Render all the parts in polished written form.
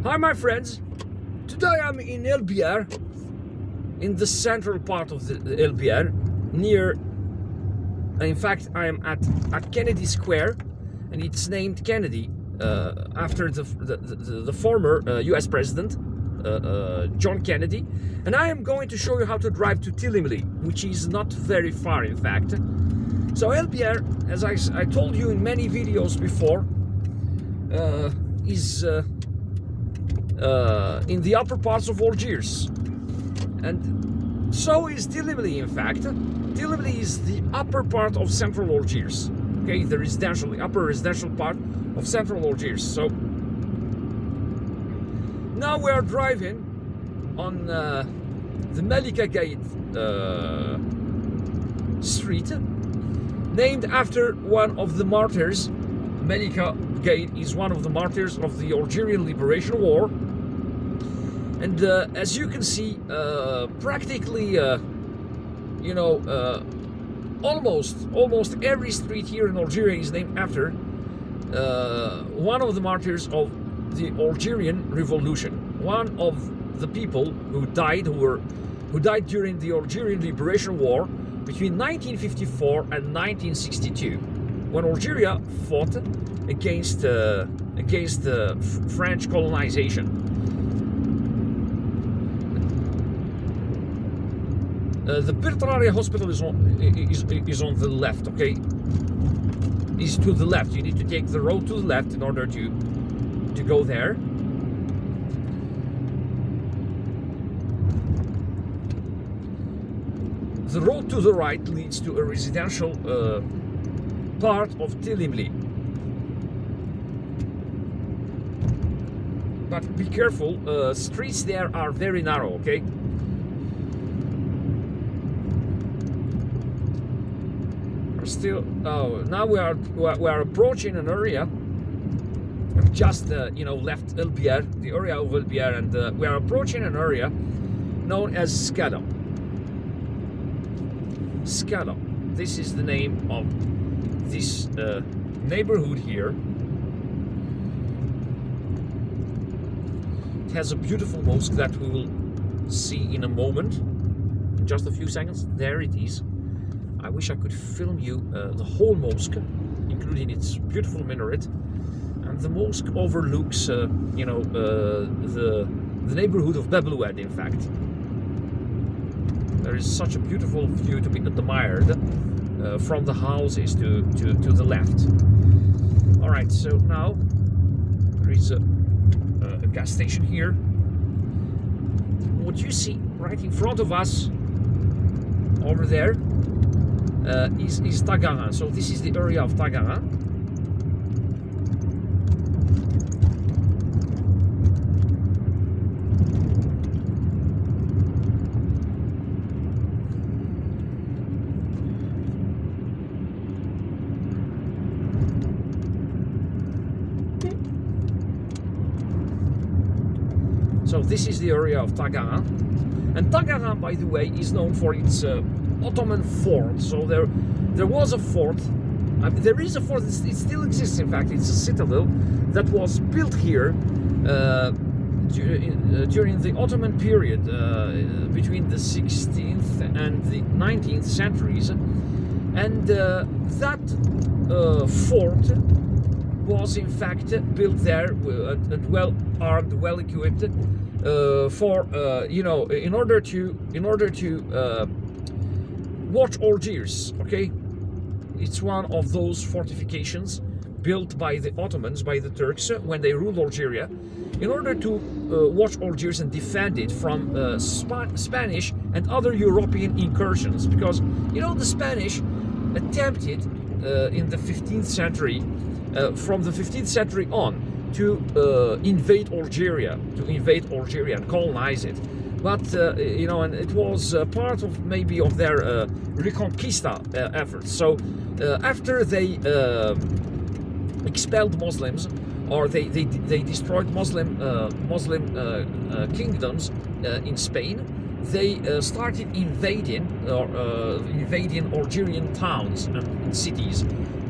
Hi my friends, today I'm in Biar, in the central part of the Biar, near, in fact I am at Kennedy Square, and it's named Kennedy after the former US President John Kennedy. And I am going to show you how to drive to Telemly, which is not very far in fact. So Biar, as I told you in many videos before, is in the upper parts of Algiers, and so is Telemly. In fact, Telemly is the upper part of Central Algiers. Okay, the upper residential part of Central Algiers. So now we are driving on the Malika Gate street, named after one of the martyrs. Malika Gate is one of the martyrs of the Algerian Liberation War. And as you can see, practically, almost every street here in Algeria is named after one of the martyrs of the Algerian Revolution. One of the people who died during the Algerian Liberation War between 1954 and 1962, when Algeria fought against French colonization. The Biar hospital is on the left, okay? Is to the left. You need to take the road to the left in order to go there. The road to the right leads to a residential part of Telemly. But be careful, streets there are very narrow, okay? Now we are approaching an area. I've just left Biar, the area of Biar, and we are approaching an area known as Scala. Scala. This is the name of this neighborhood here. It has a beautiful mosque that we will see in a moment, in just a few seconds. There it is. I wish I could film you the whole mosque, including its beautiful minaret. And the mosque overlooks, the neighborhood of Beaux-Arts, in fact. There is such a beautiful view to be admired from the houses to the left. All right, so now there is a gas station here. What you see right in front of us over there is Tagana. So this is the area of Tagana. So this is the area of Tagana, and Tagana, by the way, is known for its Ottoman fort. So there was a fort. There is a fort. It still exists. In fact, it's a citadel that was built here during the Ottoman period, between the 16th and the 19th centuries, and that fort was in fact built there, well armed, well equipped, in order to watch Algiers. Okay, it's one of those fortifications built by the Ottomans, by the Turks, when they ruled Algeria, in order to watch Algiers and defend it from Spanish and other European incursions. Because the Spanish attempted in the 15th century. From the 15th century on, to invade Algeria and colonize it, but and it was part of maybe of their Reconquista efforts. So after they expelled Muslims, or they destroyed Muslim kingdoms in Spain, they started invading Algerian towns and cities.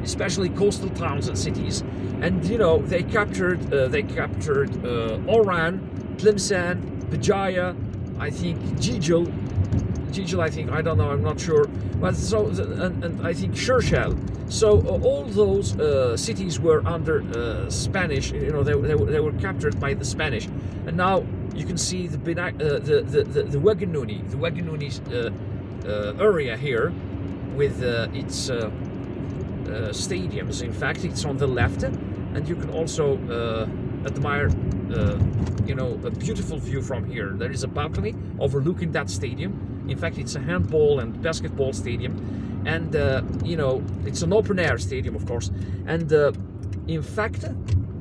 especially coastal towns and cities. And you know, they captured Oran, Tlemcen, Béjaïa, I think Gigel, I think, I don't know, I'm not sure, but so, and I think Shershel. So all those cities were under Spanish. You know, they were captured by the Spanish, and now you can see the Waganuni, area here with its stadiums. In fact, it's on the left, and you can also admire you know, a beautiful view from here. There is a balcony overlooking that stadium. In fact, it's a handball and basketball stadium, and you know, it's an open air stadium, of course. And in fact,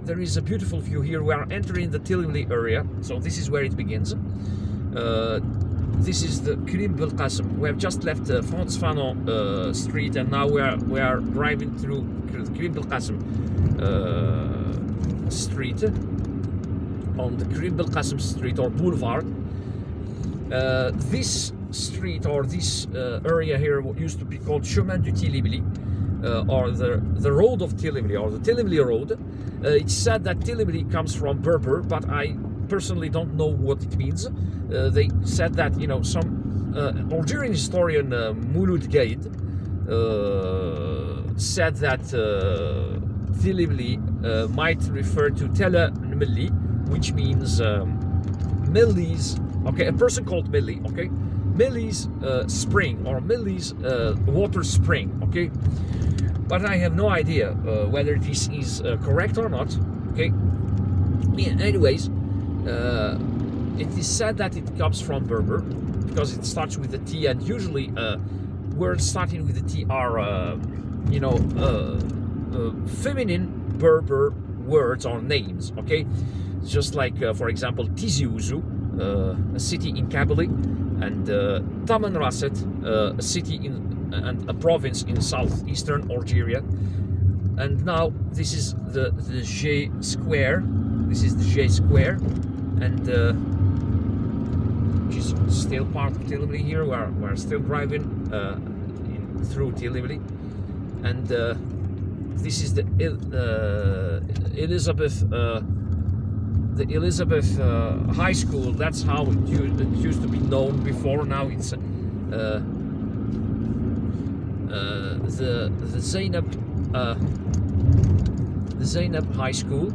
there is a beautiful view here. We are entering the Telemly area, so this is where it begins. This is the Krim Belkacem. We have just left Frans Fanon street, and now we are driving through the Krim Belkacem street, on the Krim Belkacem street or boulevard. This street, or this area here, what used to be called Chemin du Telemly, or the road of Telemly, or the Telemly road. It's said that Telemly comes from Berber, but I personally don't know what it means. They said that, you know, some Algerian historian Mouloud Gaid said that Telemly might refer to Telemly, which means Milli's, okay, a person called Millie, okay, Millie's spring, or Millie's water spring, okay, but I have no idea whether this is correct or not, okay. Yeah, anyways, it is said that it comes from Berber because it starts with the T, and usually words starting with the T are you know, feminine Berber words or names, okay, just like for example Tizi Ouzou, a city in Kabylie, and Tamanrasset, a city and a province in southeastern Algeria. And now this is the G square. This is the G square, and which is still part of Telemly here. We're still driving through Telemly, and this is the Elizabeth High School. That's how it used to be known before. Now it's the Zainab High School.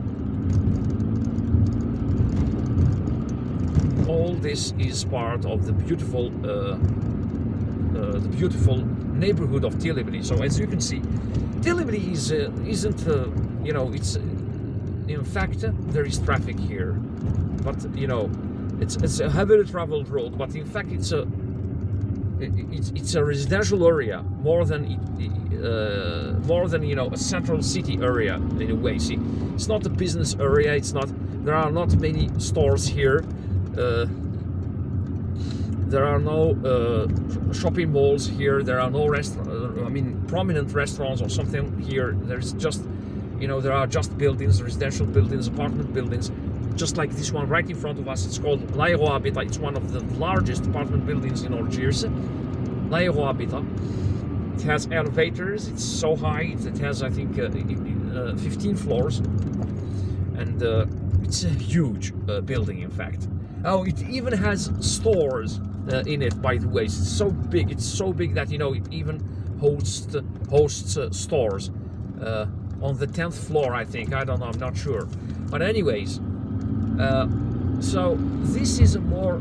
All this is part of the beautiful neighborhood of Telemly. So as you can see, Telemly isn't you know, it's. In fact, there is traffic here, but you know, it's a heavily traveled road. But in fact, it's a residential area more than you know, a central city area in a way. See, it's not a business area. It's not. There are not many stores here. There are no shopping malls here. There are no prominent restaurants or something here. There's just, you know, there are just buildings, residential buildings, apartment buildings, just like this one right in front of us. It's called l'Aérohabitat. It's one of the largest apartment buildings in Algiers. L'Aérohabitat. It has elevators. It's so high. It has, I think, 15 floors, and it's a huge building. In fact, oh, it even has stores in it. By the way, it's so big. It's so big that, you know, it even hosts stores. On the 10th floor, I think. I don't know, I'm not sure. But anyways, so this is a more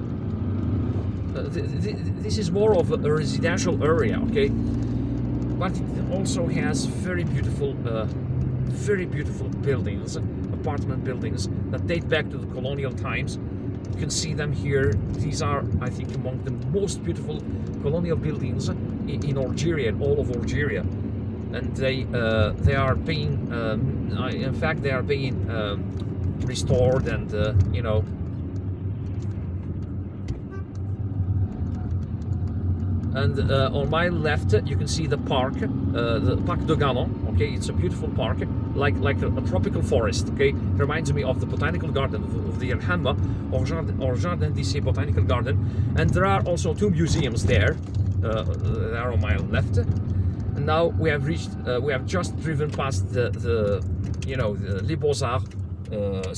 this is more of a residential area, okay? But it also has very beautiful buildings, apartment buildings that date back to the colonial times. You can see them here. These are, I think, among the most beautiful colonial buildings in Algeria, and all of Algeria. And they are being, in fact, they are being restored, and you know. And on my left, you can see the park, the Parc de Galan. Okay, it's a beautiful park, like a tropical forest. Okay, it reminds me of the botanical garden of the Alhambra, or Jardin d'Essai Botanical Garden. And there are also two museums there. They are on my left. And now we have reached, we have just driven past the you know, the Beaux-Arts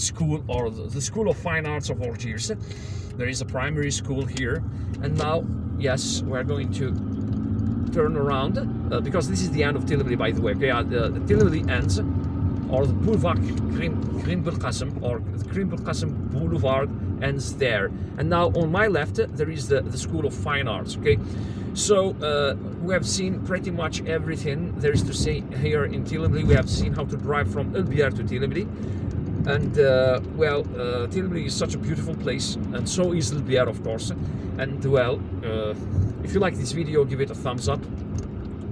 school, or the School of Fine Arts of Algiers. There is a primary school here, and now, yes, we're going to turn around because this is the end of Telemly, by the way. Okay, the Telemly ends, or the Boulevard Krim Belkacem, or the Krim Belkacem Boulevard ends there. And now on my left there is the School of Fine Arts. Okay, so we have seen pretty much everything there is to say here in Telemly. We have seen how to drive from Biar to Telemly. And well, Telemly is such a beautiful place, and so is Biar, of course. And well, if you like this video, give it a thumbs up.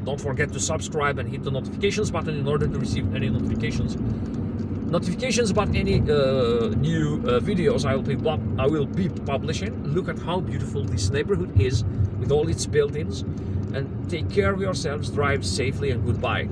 Don't forget to subscribe and hit the notifications button in order to receive any notifications about any new videos I will be publishing. Look at how beautiful this neighborhood is with all its buildings, and take care of yourselves, drive safely, and goodbye.